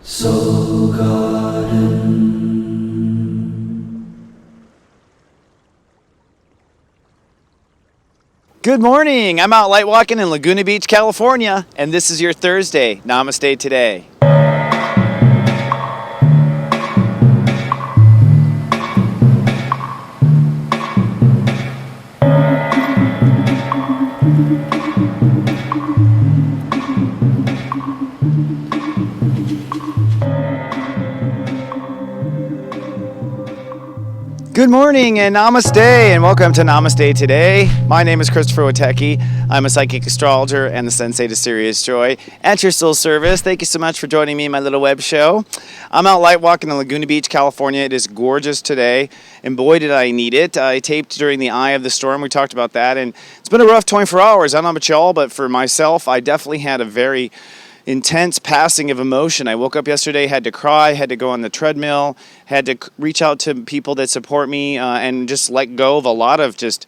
Soul Garden. Good morning. I'm out light walking in Laguna Beach, California, and this is your Thursday Namaste Today. Good morning and namaste and welcome to Namaste Today. My name is stepº24. I'm a psychic astrologer and the Sensei to Serious Joy at your soul service. Thank you so much for joining me in my little web show. I'm out light walking in Laguna Beach, California. It is gorgeous today, and boy did I need it. I taped during the eye of the storm. We talked about that, and it's been a rough 24 hours. I don't know about y'all, but for myself, I definitely had a very intense passing of emotion. I woke up yesterday, had to cry, had to go on the treadmill, had to reach out to people that support me and just let go of a lot of just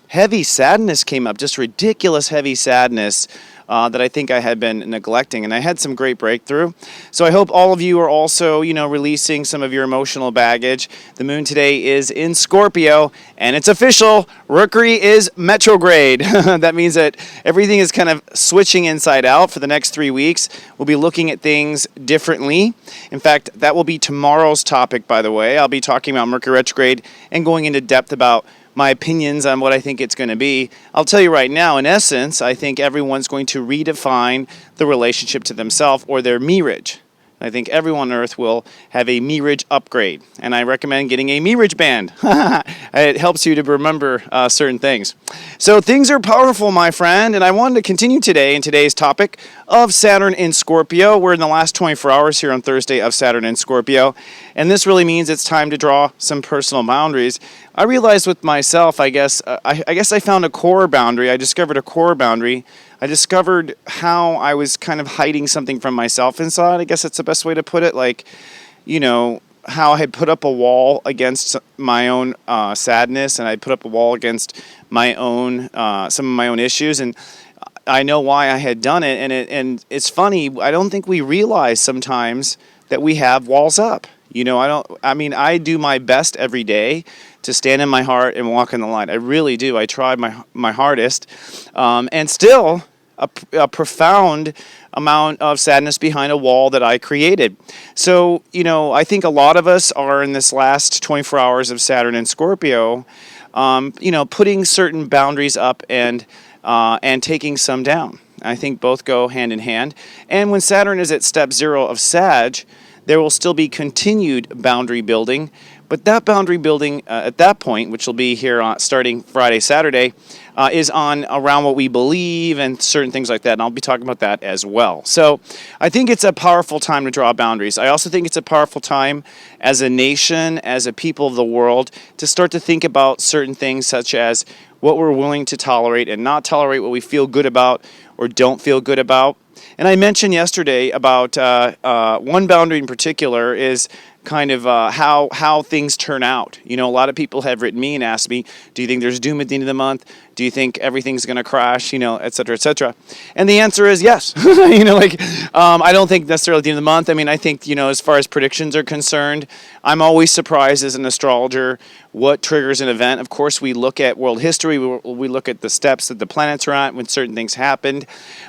heavy sadness came up, just ridiculous heavy sadness that I think I had been neglecting. And I had some great breakthrough. So I hope all of you are also, releasing some of your emotional baggage. The moon today is in Scorpio, and it's official. Mercury is retrograde. That means that everything is kind of switching inside out for the next 3 weeks. We'll be looking at things differently. In fact, that will be tomorrow's topic, by the way. I'll be talking about Mercury Retrograde and going into depth about my opinions on what I think it's going to be. I'll tell you right now, in essence, I think everyone's going to redefine the relationship to themselves or their mirage. I think everyone on Earth will have a mirage upgrade, and I recommend getting a mirage band. It helps you to remember certain things. So things are powerful, my friend, and I wanted to continue today in today's topic of Saturn in Scorpio. We're in the last 24 hours here on Thursday of Saturn in Scorpio, and this really means it's time to draw some personal boundaries. I realized with myself, I guess I found a core boundary. I discovered a core boundary. I discovered how I was kind of hiding something from myself inside. I guess that's the best way to put it. Like, how I had put up a wall against my own sadness, and I put up a wall against my own some of my own issues, and I know why I had done it. And it's funny. I don't think we realize sometimes that we have walls up. I do my best every day to stand in my heart and walk in the light. I really do. I try my hardest. And still, a profound amount of sadness behind a wall that I created. So, I think a lot of us are in this last 24 hours of Saturn and Scorpio, putting certain boundaries up and taking some down. I think both go hand in hand. And when Saturn is at step 0 of Sag, there will still be continued boundary building, but that boundary building at that point, which will be here starting Friday, Saturday, is on around what we believe and certain things like that, and I'll be talking about that as well. So I think it's a powerful time to draw boundaries. I also think it's a powerful time as a nation, as a people of the world, to start to think about certain things such as what we're willing to tolerate and not tolerate, what we feel good about or don't feel good about. And I mentioned yesterday about one boundary in particular is kind of how things turn out. A lot of people have written me and asked me, do you think there's doom at the end of the month? Do you think everything's going to crash, et cetera, et cetera? And the answer is yes. I don't think necessarily at the end of the month. I think, as far as predictions are concerned, I'm always surprised as an astrologer what triggers an event. Of course, we look at world history. We look at the steps that the planets are at when certain things happened.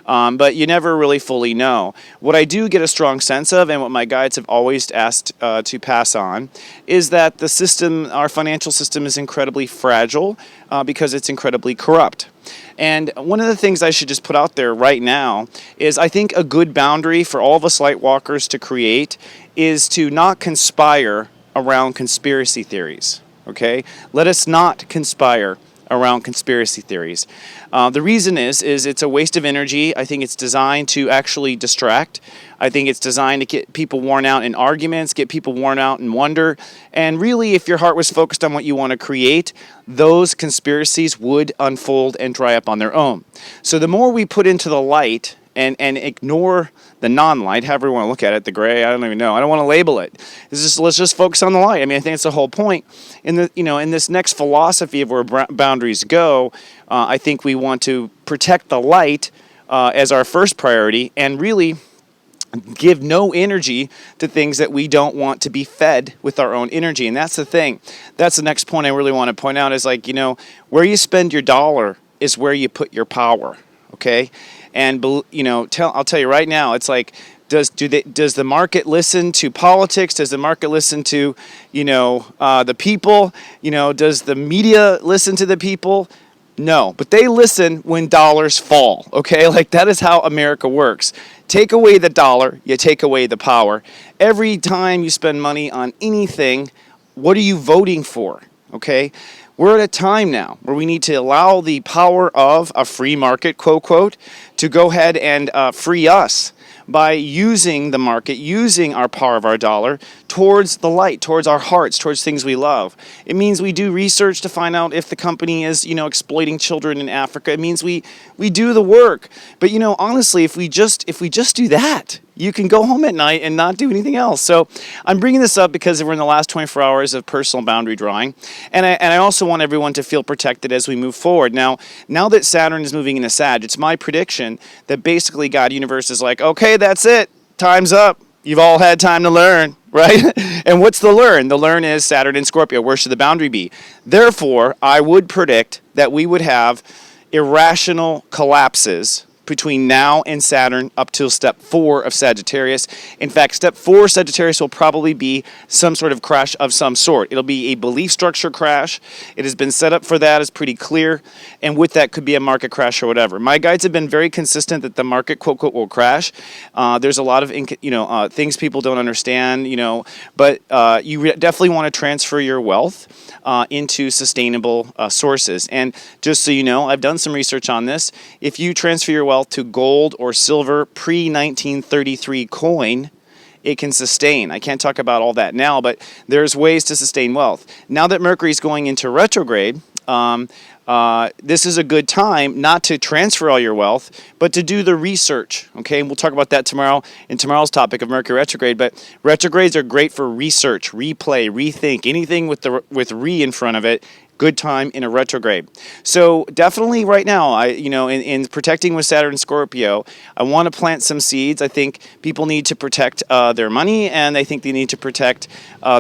But you never really fully know. What I do get a strong sense of, and what my guides have always asked to pass on, is that the system, our financial system, is incredibly fragile because it's incredibly corrupt. And one of the things I should just put out there right now is I think a good boundary for all of us light walkers to create is to not conspire around conspiracy theories. Okay? Let us not conspire around conspiracy theories. The reason is it's a waste of energy. I think it's designed to actually distract. I think it's designed to get people worn out in arguments, get people worn out in wonder. And really, if your heart was focused on what you want to create, those conspiracies would unfold and dry up on their own. So the more we put into the light and ignore the non-light, however you want to look at it, the gray, I don't even know. I don't want to label it. Let's just focus on the light. I think it's the whole point. In this next philosophy of where boundaries go, I think we want to protect the light as our first priority, and really give no energy to things that we don't want to be fed with our own energy. And that's the thing. That's the next point I really want to point out is like, where you spend your dollar is where you put your power. Okay. And, I'll tell you right now, it's like, does the market listen to politics? Does the market listen to, the people? Does the media listen to the people? No, but they listen when dollars fall, okay? Like that is how America works. Take away the dollar, you take away the power. Every time you spend money on anything, what are you voting for, okay? We're at a time now where we need to allow the power of a free market, quote, quote, to go ahead and free us by using the market, using our power of our dollar towards the light, towards our hearts, towards things we love. It means we do research to find out if the company is, exploiting children in Africa. It means we do the work. But honestly, if we just do that, you can go home at night and not do anything else. So I'm bringing this up because we're in the last 24 hours of personal boundary drawing. And I also want everyone to feel protected as we move forward. Now that Saturn is moving into Sag, it's my prediction that basically God Universe is like, okay, that's it. Time's up. You've all had time to learn, right? And what's the learn? The learn is Saturn in Scorpio. Where should the boundary be? Therefore, I would predict that we would have irrational collapses between now and Saturn up till step 4 of Sagittarius. In fact, step 4 Sagittarius will probably be some sort of crash of some sort. It'll be a belief structure crash. It has been set up for that. It's pretty clear. And with that could be a market crash or whatever. My guides have been very consistent that the market, quote, quote, will crash. There's a lot of, things people don't understand, but you definitely want to transfer your wealth into sustainable sources. And just so you know, I've done some research on this. If you transfer your wealth to gold or silver pre-1933 coin, it can sustain. I can't talk about all that now, but there's ways to sustain wealth. Now that Mercury is going into retrograde, this is a good time not to transfer all your wealth, but to do the research, okay? And we'll talk about that tomorrow in tomorrow's topic of Mercury retrograde, but retrogrades are great for research, replay, rethink, anything with re in front of it. Good time in a retrograde. So definitely right now, in protecting with Saturn and Scorpio, I want to plant some seeds. I think people need to protect their money, and I think they need to protect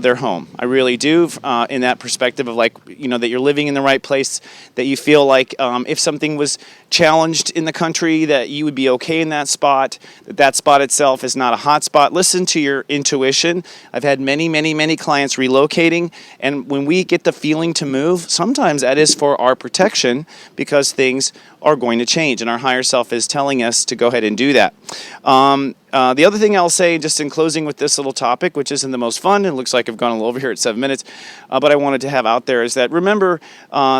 their home. I really do, in that perspective of that you're living in the right place, that you feel like if something was challenged in the country, that you would be okay in that spot, that spot itself is not a hot spot. Listen to your intuition. I've had many, many, many clients relocating, and when we get the feeling to move, sometimes that is for our protection because things are going to change and our higher self is telling us to go ahead and do that. The other thing I'll say just in closing with this little topic, which isn't the most fun, and it looks like I've gone a little over here at 7 minutes, but I wanted to have out there is that remember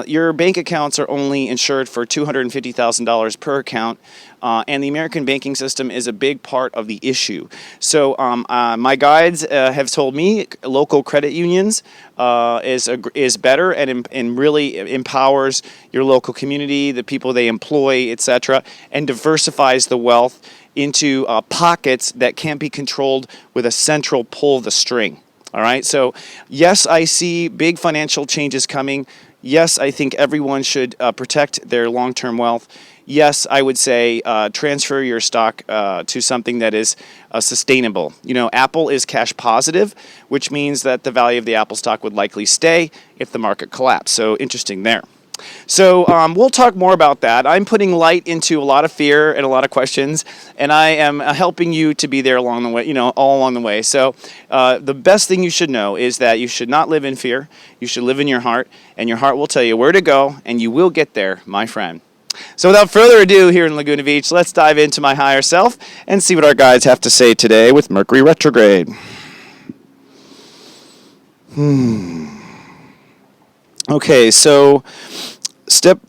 your bank accounts are only insured for $250,000 per account. And the American banking system is a big part of the issue. So my guides have told me local credit unions is better and really empowers your local community, the people they employ, etc., and diversifies the wealth into pockets that can't be controlled with a central pull of the string. All right. So yes, I see big financial changes coming. Yes, I think everyone should protect their long-term wealth. Yes, I would say transfer your stock to something that is sustainable. Apple is cash positive, which means that the value of the Apple stock would likely stay if the market collapsed. So interesting there. So we'll talk more about that. I'm putting light into a lot of fear and a lot of questions, and I am helping you to be there along the way, all along the way. So the best thing you should know is that you should not live in fear. You should live in your heart, and your heart will tell you where to go, and you will get there, my friend. So without further ado here in Laguna Beach, let's dive into my higher self and see what our guides have to say today with Mercury retrograde. Okay, so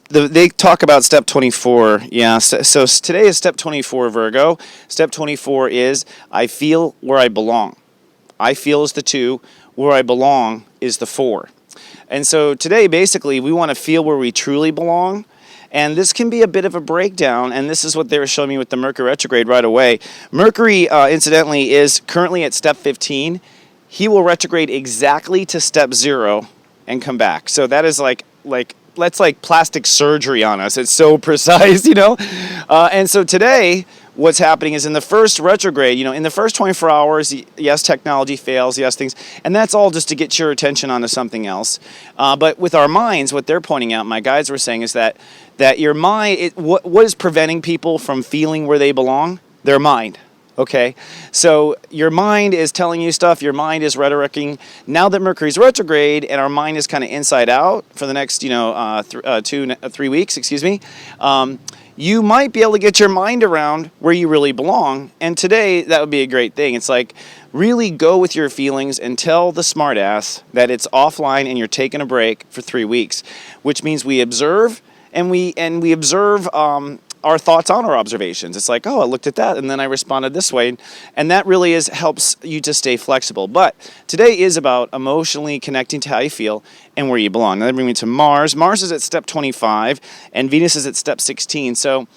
they talk about step 24. Yeah, so today is step 24, Virgo. Step 24 is I feel where I belong. I feel is the 2, where I belong is the 4. And so today, basically, we want to feel where we truly belong. And this can be a bit of a breakdown, and this is what they were showing me with the Mercury retrograde right away. Mercury, incidentally, is currently at step 15. He will retrograde exactly to step 0 and come back. So that is that's like plastic surgery on us. It's so precise, And so today, what's happening is in the first retrograde, in the first 24 hours, yes, technology fails, yes, things, and that's all just to get your attention onto something else. But with our minds, what they're pointing out, my guides were saying, is that your mind, what is preventing people from feeling where they belong? Their mind. Okay, so your mind is telling you stuff, your mind is rhetoricing. Now that Mercury's retrograde and our mind is kind of inside out for the next, 3 weeks, you might be able to get your mind around where you really belong. And today, that would be a great thing. It's like, really go with your feelings and tell the smartass that it's offline and you're taking a break for 3 weeks, which means we observe and we observe our thoughts on our observations. It's like, oh, I looked at that and then I responded this way. And that really helps you to stay flexible. But today is about emotionally connecting to how you feel and where you belong. Now that brings me to Mars. Mars is at step 25 and Venus is at step 16. So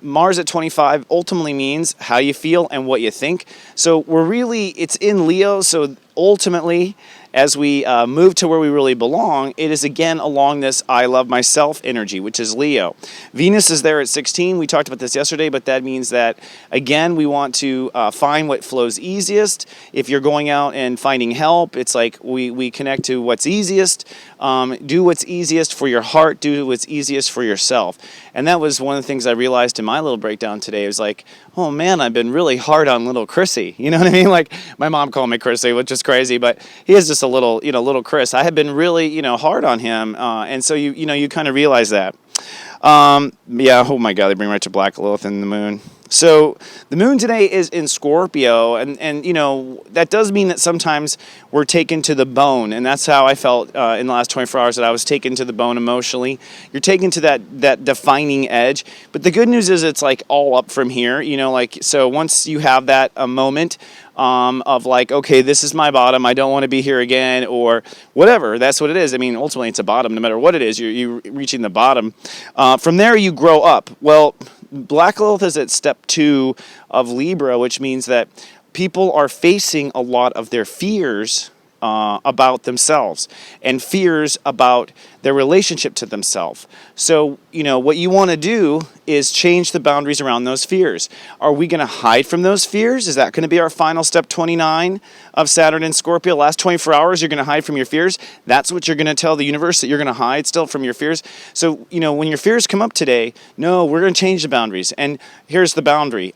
Mars at 25 ultimately means how you feel and what you think. So it's in Leo. So ultimately, as we move to where we really belong, it is again along this I love myself energy, which is Leo. Venus is there at 16. We talked about this yesterday, but that means that, again, we want to find what flows easiest. If you're going out and finding help, it's like we connect to what's easiest. Do what's easiest for your heart. Do what's easiest for yourself. And that was one of the things I realized in my little breakdown today. It was like, oh man, I've been really hard on little Chrissy. You know what I mean? Like, my mom called me Chrissy, which is crazy, but he is just a little Chris. I had been really, hard on him. And so you kind of realize that. Yeah, oh my God, they bring right to Black Lilith and the moon. So the moon today is in Scorpio, and that does mean that sometimes we're taken to the bone, and that's how I felt in the last 24 hours, that I was taken to the bone emotionally. You're taken to that defining edge, but the good news is it's like all up from here, so once you have that moment of like, okay, this is my bottom, I don't want to be here again, or whatever, that's what it is. I mean, ultimately it's a bottom, no matter what it is, you're reaching the bottom. From there you grow up. Well, Black Lilith is at step 2 of Libra, which means that people are facing a lot of their fears about themselves and fears about their relationship to themselves. So, what you want to do is change the boundaries around those fears. Are we going to hide from those fears? Is that going to be our final step 29 of Saturn and Scorpio? Last 24 hours, you're going to hide from your fears. That's what you're going to tell the universe, that you're going to hide still from your fears. So, when your fears come up today, no, we're going to change the boundaries. And here's the boundary.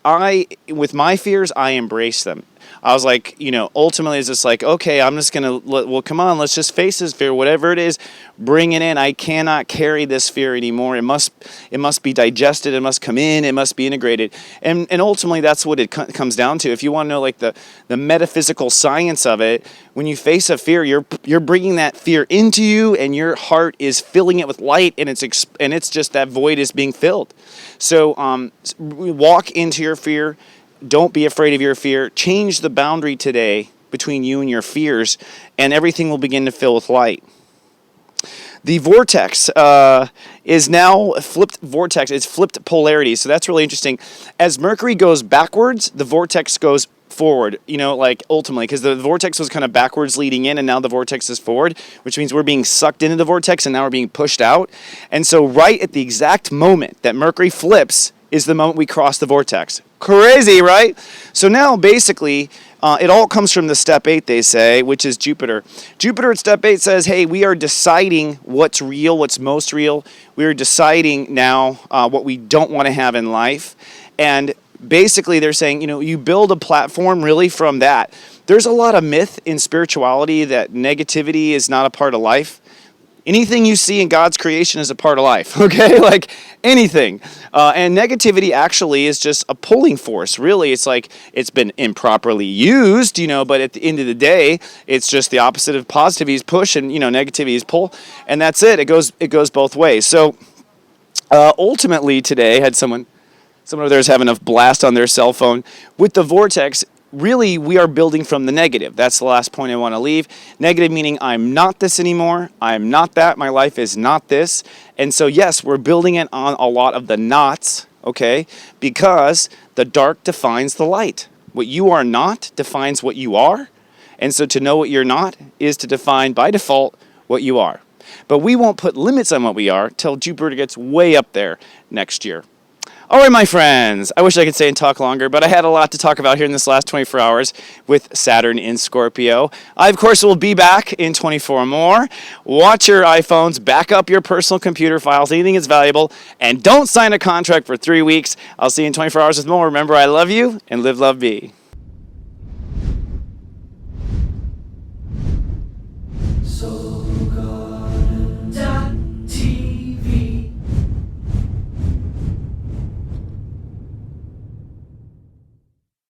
With my fears, I embrace them. I was like, ultimately it's just like, okay, I'm just going to, come on, let's just face this fear, whatever it is, bring it in. I cannot carry this fear anymore. It must be digested. It must come in. It must be integrated. And ultimately that's what it comes down to. If you want to know like the metaphysical science of it, when you face a fear, you're bringing that fear into you and your heart is filling it with light, and it's just that void is being filled. So walk into your fear. Don't be afraid of your fear. Change the boundary today between you and your fears, and everything will begin to fill with light. The vortex is now flipped vortex. It's flipped polarity, so that's really interesting. As Mercury goes backwards, the vortex goes forward, ultimately, because the vortex was kind of backwards leading in, and now the vortex is forward, which means we're being sucked into the vortex, and now we're being pushed out. And so right at the exact moment that Mercury flips is the moment we cross the vortex. Crazy, right? So now, basically, it all comes from the step 8, they say, which is Jupiter. Jupiter at step 8 says, hey, we are deciding what's real, what's most real. We are deciding now what we don't want to have in life. And basically, they're saying, you build a platform really from that. There's a lot of myth in spirituality that negativity is not a part of life. Anything you see in God's creation is a part of life, okay? Like anything. And negativity actually is just a pulling force. Really, it's like it's been improperly used, but at the end of the day, it's just the opposite of positivity is push and, negativity is pull. And that's it. It goes both ways. So ultimately today, I had someone over there is having a blast on their cell phone with the vortex. Really, we are building from the negative. That's the last point I want to leave. Negative meaning I'm not this anymore. I'm not that. My life is not this. And so, yes, we're building it on a lot of the nots, okay? Because the dark defines the light. What you are not defines what you are. And so to know what you're not is to define, by default, what you are. But we won't put limits on what we are till Jupiter gets way up there next year. All right, my friends. I wish I could stay and talk longer, but I had a lot to talk about here in this last 24 hours with Saturn in Scorpio. I, of course, will be back in 24 more. Watch your iPhones, back up your personal computer files, anything that's valuable, and don't sign a contract for 3 weeks. I'll see you in 24 hours with more. Remember, I love you, and live, love, be.